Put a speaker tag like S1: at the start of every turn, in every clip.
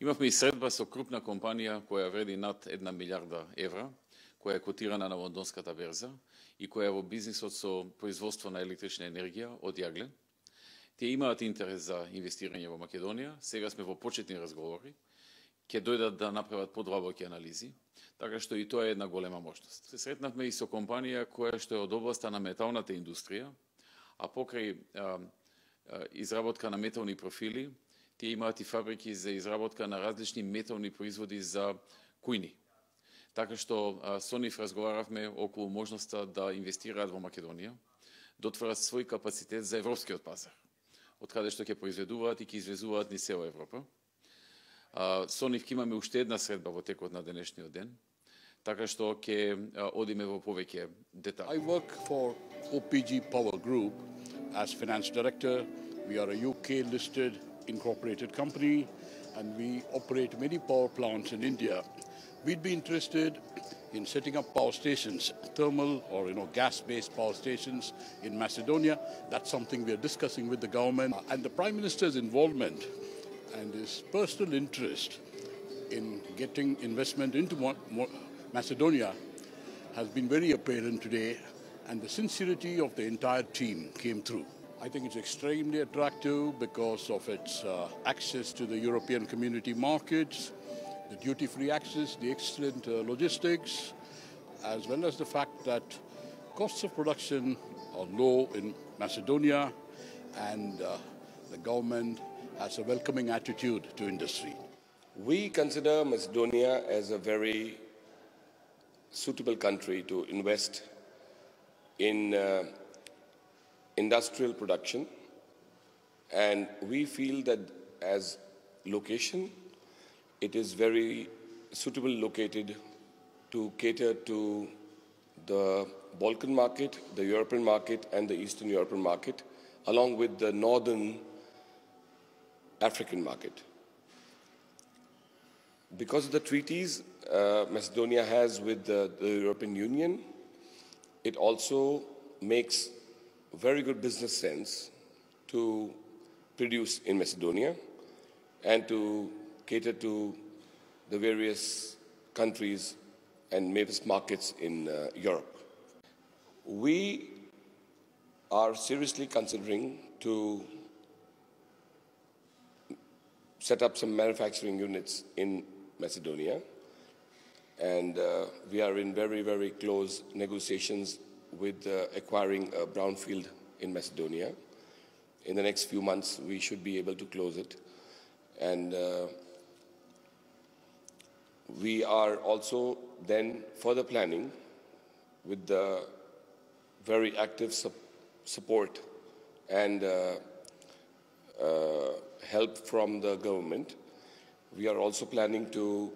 S1: Имавме и средба со крупна компанија која вреди над 1 милиарда евра, која е котирана на лондонската берза и која е во бизнисот со производство на електрична енергија од јаглен. Тие имаат интерес за инвестирање во Македонија, сега сме во почетни разговори, ќе дојдат да направат подлабоки анализи, така што и тоа е една голема можност. Се сретнавме и со компанија која што е од областа на металната индустрија, а покрај изработка на метални профили, тие имаат и фабрики за изработка на различни метални производи за кујни. Така што со нив разговаравме околу можноста да инвестираат во Македонија, да отворат свој капацитет за европскиот пазар, од каде што ќе произведуваат и ќе извезуваат низ цела Европа. Со нив ќе имаме уште една средба во текот на денешниот ден, така што ќе одиме во повеќе детали.
S2: I work for OPG Power Group as finance director. We are a UK listed incorporated company and we operate many power plants in India. We'd be interested in setting up power stations, thermal or gas-based power stations in Macedonia. That's something we are discussing with the government. And the Prime Minister's involvement and his personal interest in getting investment into Macedonia has been very apparent today, and the sincerity of the entire team came through. I think it's extremely attractive because of its access to the European community markets, the duty-free access, the excellent logistics, as well as the fact that costs of production are low in Macedonia, and the government has a welcoming attitude to industry.
S3: We consider Macedonia as a very suitable country to invest in industrial production, and we feel that as location it is very suitable located to cater to the Balkan market, the European market and the Eastern European market, along with the Northern African market. Because of the treaties Macedonia has with the European Union, it also makes very good business sense to produce in Macedonia and to cater to the various countries and various markets in Europe. We are seriously considering to set up some manufacturing units in Macedonia, and we are in very, very close negotiations with acquiring a brownfield in Macedonia. In the next few months, we should be able to close it. And we are also then further planning with the very active support and help from the government. We are also planning to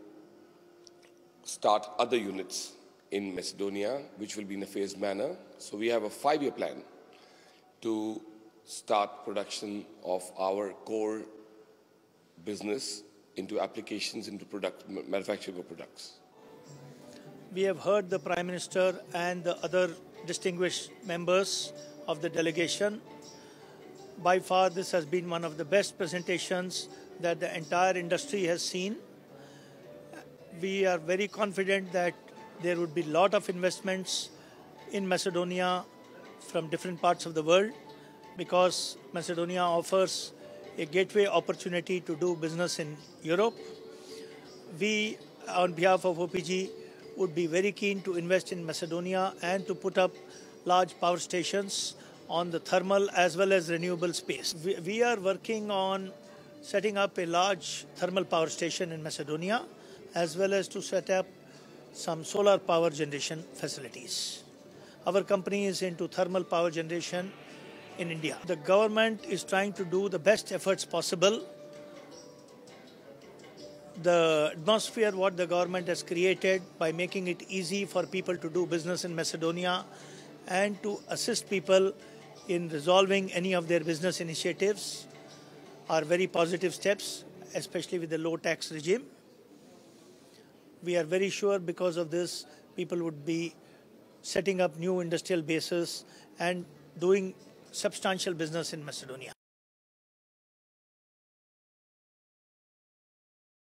S3: start other units in Macedonia, which will be in a phased manner. So we have a 5-year plan to start production of our core business into applications, into manufacturing of products.
S4: We have heard the Prime Minister and the other distinguished members of the delegation. By far, this has been one of the best presentations that the entire industry has seen. We are very confident that there would be a lot of investments in Macedonia from different parts of the world, because Macedonia offers a gateway opportunity to do business in Europe. We, on behalf of OPG, would be very keen to invest in Macedonia and to put up large power stations on the thermal as well as renewable space. We are working on setting up a large thermal power station in Macedonia, as well as to set up some solar power generation facilities. Our company is into thermal power generation in India. The government is trying to do the best efforts possible. The atmosphere what the government has created by making it easy for people to do business in Macedonia and to assist people in resolving any of their business initiatives are very positive steps, especially with the low tax regime. We are very sure because of this, people would be setting up new industrial bases and doing substantial business in Macedonia.